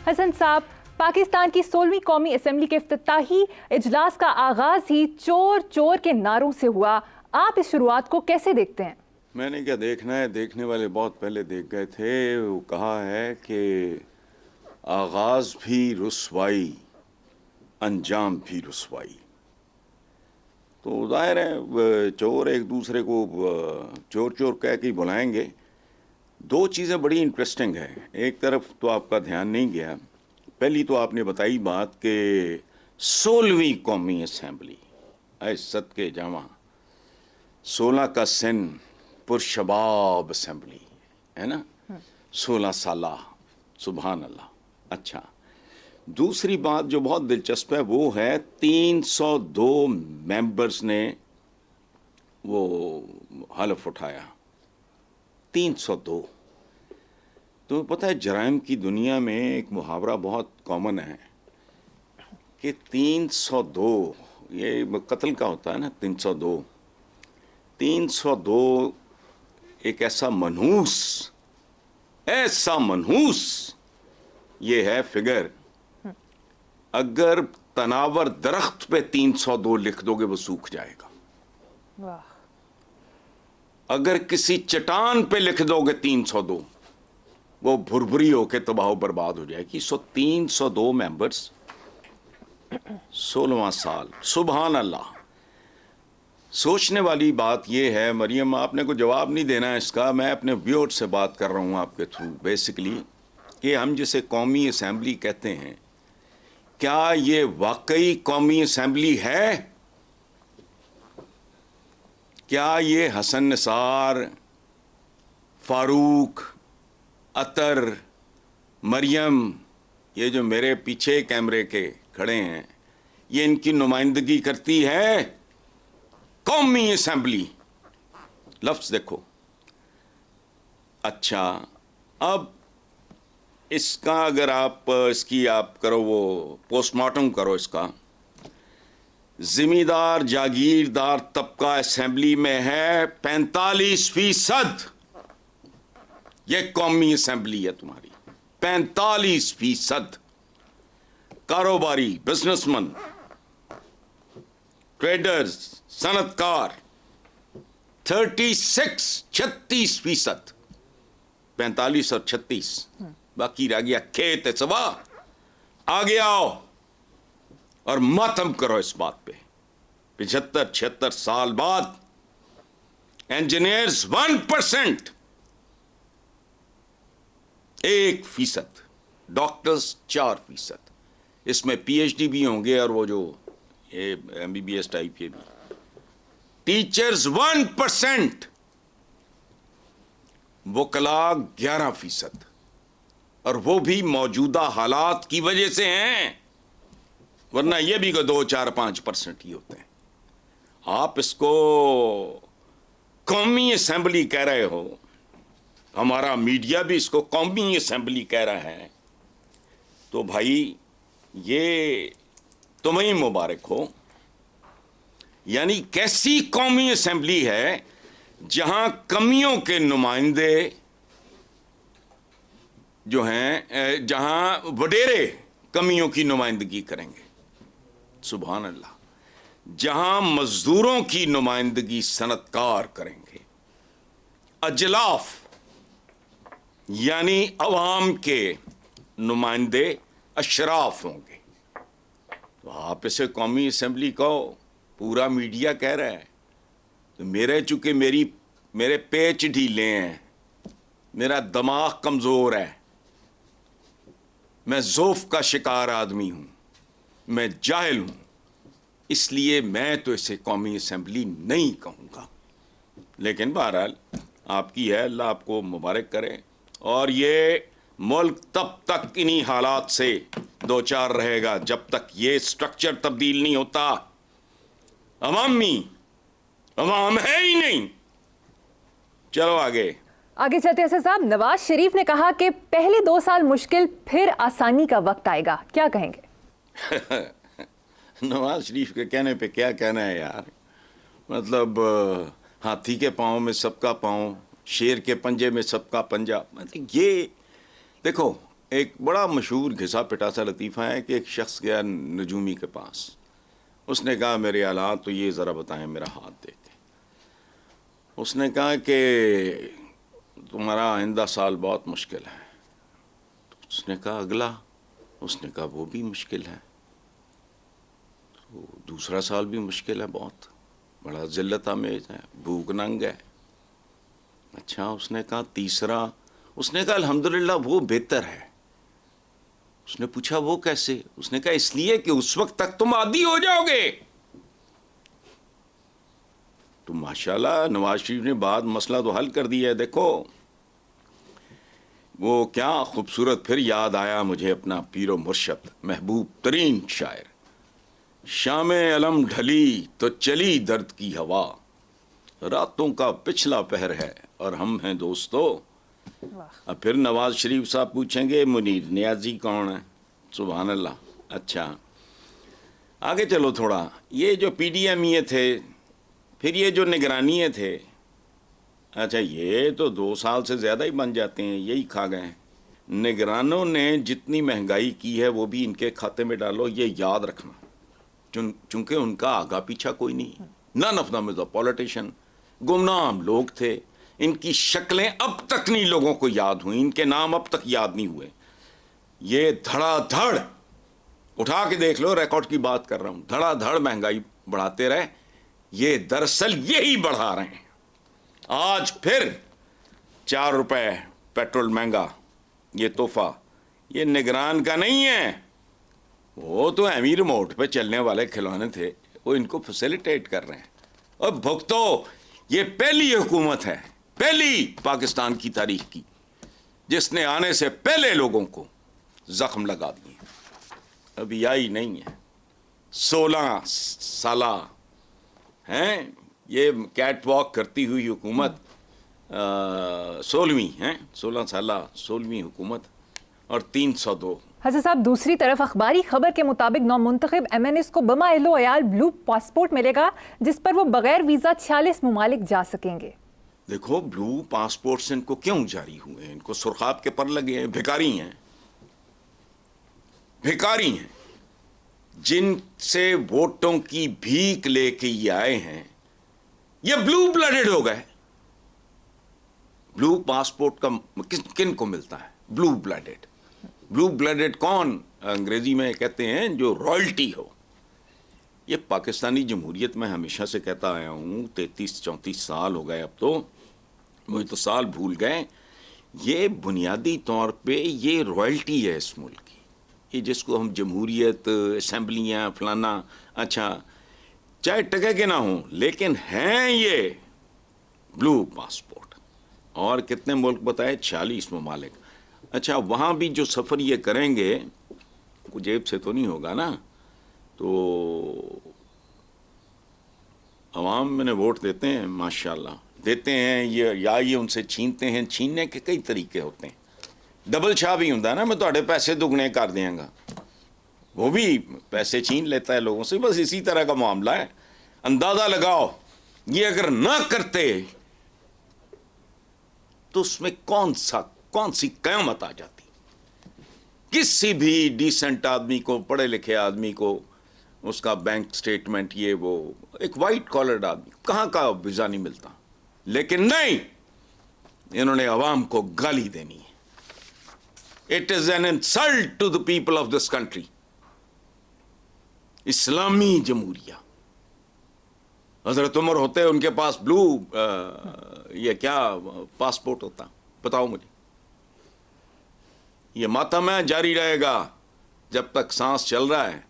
حسن صاحب، پاکستان کی 16ویں قومی اسمبلی کے افتتاحی اجلاس کا آغاز ہی چور چور کے نعروں سے ہوا. آپ اس شروعات کو کیسے دیکھتے ہیں؟ میں نے کیا دیکھنا ہے، دیکھنے والے بہت پہلے دیکھ گئے تھے. وہ کہا ہے کہ آغاز بھی رسوائی، انجام بھی رسوائی. تو ظاہر ہے چور ایک دوسرے کو چور چور کہہ کے بلائیں گے. دو چیزیں بڑی انٹرسٹنگ ہیں. ایک طرف تو آپ کا دھیان نہیں گیا. پہلی تو آپ نے بتائی بات کہ 16ویں قومی اسمبلی عزت کے جامع 16 کا سن پرشباب اسمبلی ہے نا، 16 سالہ. سبحان اللہ. اچھا، دوسری بات جو بہت دلچسپ ہے وہ ہے 302 ممبرز نے وہ حلف اٹھایا. 302. تو پتہ ہے جرائم کی دنیا میں ایک محاورہ بہت کامن ہے کہ 302 یہ قتل کا ہوتا ہے نا. 302 ایک ایسا منحوس یہ ہے فگر. اگر تناور درخت پہ 302 لکھ دو گے وہ سوکھ جائے گا. واہ. اگر کسی چٹان پہ لکھ دو گے 302 وہ بھربھری ہو کے تباہ و برباد ہو جائے گی. 302 ممبرز 16واں سال. سبحان اللہ. سوچنے والی بات یہ ہے مریم، آپ نے کوئی جواب نہیں دینا ہے اس کا. میں اپنے ویور سے بات کر رہا ہوں آپ کے تھرو بیسکلی کہ ہم جسے قومی اسمبلی کہتے ہیں، کیا یہ واقعی قومی اسمبلی ہے؟ کیا یہ حسن نثار، فاروق، اطہر، مریم، یہ جو میرے پیچھے کیمرے کے کھڑے ہیں، یہ ان کی نمائندگی کرتی ہے قومی اسمبلی؟ لفظ دیکھو. اچھا، اب اس کا اگر آپ اس کی آپ کرو وہ پوسٹ مارٹم کرو اس کا، زمیندار جاگیردار طبقہ اسمبلی میں ہے 45%. یہ قومی اسمبلی ہے تمہاری. 45%. کاروباری، بزنس مین، ٹریڈرز، صنعت کار 36%. 45 اور 36 باقی رہ گیا کھیت سوا. آگے آؤ اور ماتم کرو اس بات پہ. 75-76 سال بعد انجینئرز 1%، 1%. ڈاکٹرز 4%. اس میں پی ایچ ڈی بھی ہوں گے اور وہ جو ایم بی بی ایس ٹائپ یہ بھی. ٹیچرز 1%، وکلاء 11%. اور وہ بھی موجودہ حالات کی وجہ سے ہیں، ورنہ یہ بھی کہ 2-4-5% ہی ہوتے ہیں. آپ اس کو قومی اسمبلی کہہ رہے ہو، ہمارا میڈیا بھی اس کو قومی اسمبلی کہہ رہا ہے. تو بھائی یہ تمہیں مبارک ہو. یعنی کیسی قومی اسمبلی ہے جہاں کمیوں کے نمائندے جو ہیں، جہاں وڈیرے کمیوں کی نمائندگی کریں گے. سبحان اللہ. جہاں مزدوروں کی نمائندگی صنعت کار کریں گے. اجلاف یعنی عوام کے نمائندے اشراف ہوں گے. تو آپ اسے قومی اسمبلی کہو، پورا میڈیا کہہ رہا ہے. تو چونکہ میرے پیچ ڈھیلے ہیں، میرا دماغ کمزور ہے، میں ذوف کا شکار آدمی ہوں، میں جاہل ہوں، اس لیے میں تو اسے قومی اسمبلی نہیں کہوں گا. لیکن بہرحال آپ کی ہے، اللہ آپ کو مبارک کرے. اور یہ ملک تب تک انہی حالات سے دوچار رہے گا جب تک یہ سٹرکچر تبدیل نہیں ہوتا. عوام ہے ہی نہیں. چلو آگے چلتے ہیں صاحب. نواز شریف نے کہا کہ پہلے 2 سال مشکل، پھر آسانی کا وقت آئے گا. کیا کہیں گے؟ نواز شریف کے کہنے پہ کیا کہنا ہے یار. مطلب ہاتھی کے پاؤں میں سب کا پاؤں، شیر کے پنجے میں سب کا پنجہ. یہ دیکھو ایک بڑا مشہور گھسا پٹا سا لطیفہ ہے کہ ایک شخص گیا نجومی کے پاس. اس نے کہا میرے حالات تو یہ ذرا بتائیں میرا ہاتھ دیکھ کے. اس نے کہا کہ تمہارا آئندہ سال بہت مشکل ہے. اس نے کہا اگلا؟ اس نے کہا وہ بھی مشکل ہے. تو دوسرا سال بھی مشکل ہے بہت، بڑا ذلت آمیز ہے، بھوک ننگ ہے. اچھا. اس نے کہا تیسرا؟ اس نے کہا الحمدللہ وہ بہتر ہے. اس نے پوچھا وہ کیسے؟ اس نے کہا اس لیے کہ اس وقت تک تم عادی ہو جاؤ گے. تو ماشاءاللہ نواز شریف نے بعد مسئلہ تو حل کر دیا ہے. دیکھو وہ کیا خوبصورت، پھر یاد آیا مجھے اپنا پیر و مرشد محبوب ترین شاعر. شام علم ڈھلی تو چلی درد کی ہوا، راتوں کا پچھلا پہر ہے اور ہم ہیں دوستو. اب پھر نواز شریف صاحب پوچھیں گے منیر نیازی کون ہے؟ سبحان اللہ. اچھا آگے چلو تھوڑا. یہ جو پی ڈی ایم یہ تھے، پھر یہ جو نگرانی تھے، اچھا یہ تو 2 سال سے زیادہ ہی بن جاتے ہیں، یہی کھا گئے ہیں. نگرانوں نے جتنی مہنگائی کی ہے وہ بھی ان کے کھاتے میں ڈالو، یہ یاد رکھنا. چونکہ ان کا آگا پیچھا کوئی نہیں. None of them is a politician. گمنام لوگ تھے. ان کی شکلیں اب تک نہیں لوگوں کو یاد ہوئیں، ان کے نام اب تک یاد نہیں ہوئے. یہ دھڑا دھڑ اٹھا کے دیکھ لو، ریکارڈ کی بات کر رہا ہوں، دھڑا دھڑ مہنگائی بڑھاتے رہے. یہ دراصل یہی بڑھا رہے ہیں. آج پھر 4 روپے پیٹرول مہنگا. یہ تحفہ یہ نگران کا نہیں ہے، وہ تو ایمی ریموٹ پہ چلنے والے کھلونے تھے، وہ ان کو فیسیلیٹیٹ کر رہے ہیں. اور بھگتو یہ پہلی حکومت ہے، پہلی پاکستان کی تاریخ کی، جس نے آنے سے پہلے لوگوں کو زخم لگا دیے. ابھی آئی نہیں ہے. 16 سالہ ہیں یہ کیٹ واک کرتی ہوئی حکومت. 16ویں ہیں، 16 سالہ 16ویں حکومت اور 302. حسن صاحب دوسری طرف اخباری خبر کے مطابق نومنتخب ایم این ایس کو بما اہل و عیال بلو پاسپورٹ ملے گا، جس پر وہ بغیر ویزا 46 ممالک جا سکیں گے. دیکھو بلو پاسپورٹ سے ان کو کیوں جاری ہوئے ہیں؟ ان کو سرخاب کے پر لگے ہیں. بھکاری ہیں، بھکاری ہیں، جن سے ووٹوں کی بھیک لے کے یہ آئے ہیں. یہ بلو بلڈڈ ہو گئے. بلو پاسپورٹ کا کن کو ملتا ہے؟ بلو بلڈڈ. بلو بلڈڈ کون؟ انگریزی میں کہتے ہیں جو رائلٹی ہو. یہ پاکستانی جمہوریت میں ہمیشہ سے کہتا آیا ہوں، 33-34 سال ہو گئے، اب تو مجھے تو سال بھول گئے. یہ بنیادی طور پہ یہ رائلٹی ہے اس ملک کی. یہ جس کو ہم جمہوریت، اسمبلیاں، فلانا، اچھا چاہے ٹکے کے نہ ہوں لیکن ہیں یہ بلو پاسپورٹ. اور کتنے ملک بتائے؟ 46 ممالک. اچھا وہاں بھی جو سفر یہ کریں گے وہ جیب سے تو نہیں ہوگا نا. تو عوام میں نے ووٹ دیتے ہیں، ماشاءاللہ دیتے ہیں. یہ ان سے چھینتے ہیں. چھیننے کے کئی طریقے ہوتے ہیں. ڈبل شاہ بھی ہوں نا، میں تھوڑے پیسے دگنے کر دیاں گا، وہ بھی پیسے چھین لیتا ہے لوگوں سے. بس اسی طرح کا معاملہ ہے. اندازہ لگاؤ یہ اگر نہ کرتے تو اس میں کون سی قیامت آ جاتی. کسی بھی ڈیسنٹ آدمی کو، پڑھے لکھے آدمی کو، اس کا بینک سٹیٹمنٹ یہ وہ، ایک وائٹ کالرڈ آدمی کہاں کا ویزا نہیں ملتا. لیکن نہیں، انہوں نے عوام کو گالی دینی ہے. It is an insult to the people of this country. اسلامی جمہوریہ. حضرت عمر ہوتے ان کے پاس بلو یہ کیا پاسپورٹ ہوتا؟ بتاؤ مجھے. یہ ماتم ہے، جاری رہے گا جب تک سانس چل رہا ہے،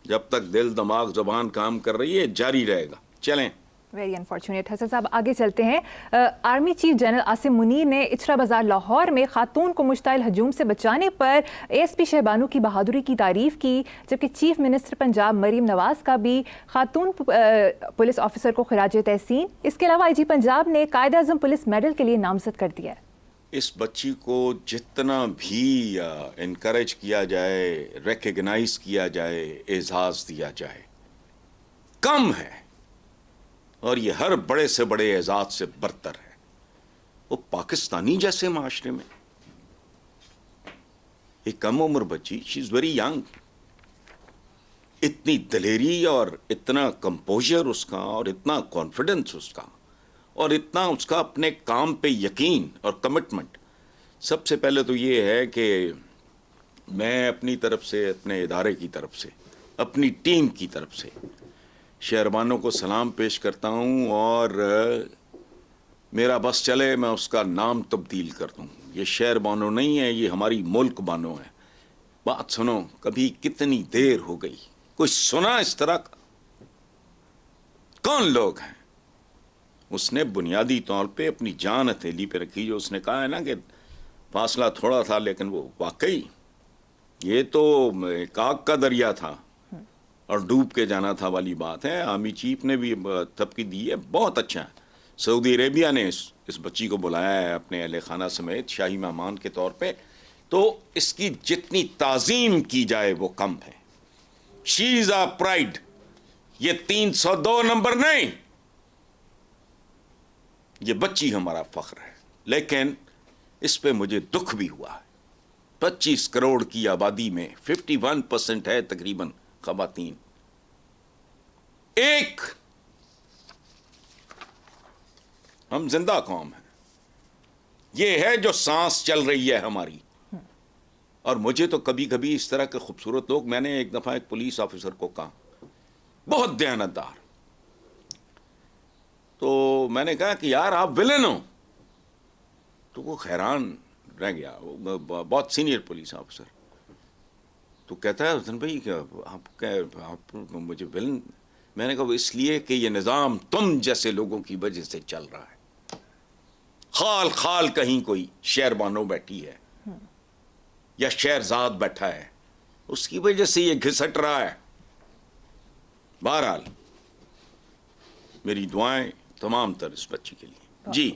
جب تک دل دماغ زبان کام کر رہی ہے، جاری رہے گا. چلیں. Very unfortunate. حسن صاحب آگے چلتے ہیں. Army chief general Asim Munir نے اچھرا بازار لاہور میں خاتون کو مشتعل ہجوم سے بچانے پر اے ایس پی شہبانو کی بہادری کی تعریف کی، جبکہ چیف منسٹر پنجاب مریم نواز کا بھی خاتون پولیس آفیسر کو خراج تحسین. اس کے علاوہ آئی جی پنجاب نے قائد اعظم پولیس میڈل کے لیے نامزد کر دیا ہے. اس بچی کو جتنا بھی انکریج کیا جائے، ریکگنائز کیا جائے، اعزاز دیا جائے، کم ہے. اور یہ ہر بڑے سے بڑے اعزاز سے برتر ہے. وہ پاکستانی جیسے معاشرے میں ایک کم عمر بچی, شی از ویری ینگ, اتنی دلیری اور اتنا کمپوزر اس کا, اور اتنا کانفیڈنس اس کا, اور اتنا اس کا اپنے کام پہ یقین اور کمٹمنٹ. سب سے پہلے تو یہ ہے کہ میں اپنی طرف سے, اپنے ادارے کی طرف سے, اپنی ٹیم کی طرف سے شہربانوں کو سلام پیش کرتا ہوں, اور میرا بس چلے میں اس کا نام تبدیل کر دوں. یہ شہر بانو نہیں ہے, یہ ہماری ملک بانو ہے. بات سنو, کبھی کتنی دیر ہو گئی کوئی سنا اس طرح کا؟ کون لوگ ہیں؟ اس نے بنیادی طور پہ اپنی جان ہتھیلی پہ رکھی. جو اس نے کہا ہے نا کہ فاصلہ تھوڑا تھا لیکن وہ واقعی یہ تو ایک آگ کا دریا تھا اور ڈوب کے جانا تھا والی بات ہے. آرمی چیف نے بھی تھپکی دی ہے, بہت اچھا ہے. سعودی عربیہ نے اس بچی کو بلایا ہے اپنے اہل خانہ سمیت شاہی مہمان کے طور پہ, تو اس کی جتنی تعظیم کی جائے وہ کم ہے. شی از آ پرائڈ. یہ 302 نمبر نہیں, یہ بچی ہمارا فخر ہے. لیکن اس پہ مجھے دکھ بھی ہوا ہے. 25 کروڑ کی آبادی میں 51% ہے تقریباً خواتین. ایک ہم زندہ قوم ہیں, یہ ہے جو سانس چل رہی ہے ہماری. اور مجھے تو کبھی کبھی اس طرح کے خوبصورت لوگ, میں نے ایک دفعہ ایک پولیس آفیسر کو کہا, بہت دیانتدار, تو میں نے کہا کہ یار آپ ولن ہو, تو وہ حیران رہ گیا, بہت سینئر پولیس آفیسر. تو کہتا ہے حسن بھائی آپ مجھے ولن, میں نے کہا وہ اس لیے کہ یہ نظام تم جیسے لوگوں کی وجہ سے چل رہا ہے. خال خال کہیں کوئی شہر بانو بیٹھی ہے یا شہرزاد بیٹھا ہے, اس کی وجہ سے یہ گھسٹ رہا ہے. بہرحال میری دعائیں تمام تر اس بچی کے لیے. جی